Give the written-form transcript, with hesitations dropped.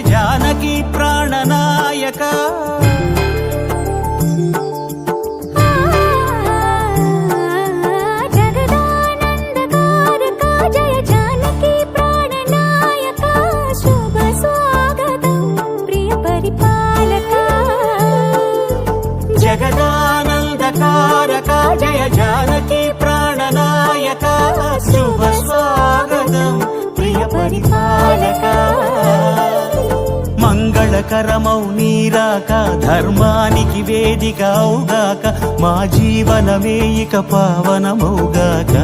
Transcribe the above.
జానకి ప్రాణనాయక జగదానందకారక జయ జానకి ప్రాణనాయక శుభ స్వాగతం ప్రియ పరిపాలక మంగళకరమౌ నీరాక ధర్మానికి వేదిక అవుగాక మా జీవనమే ఇక పావనమౌగాక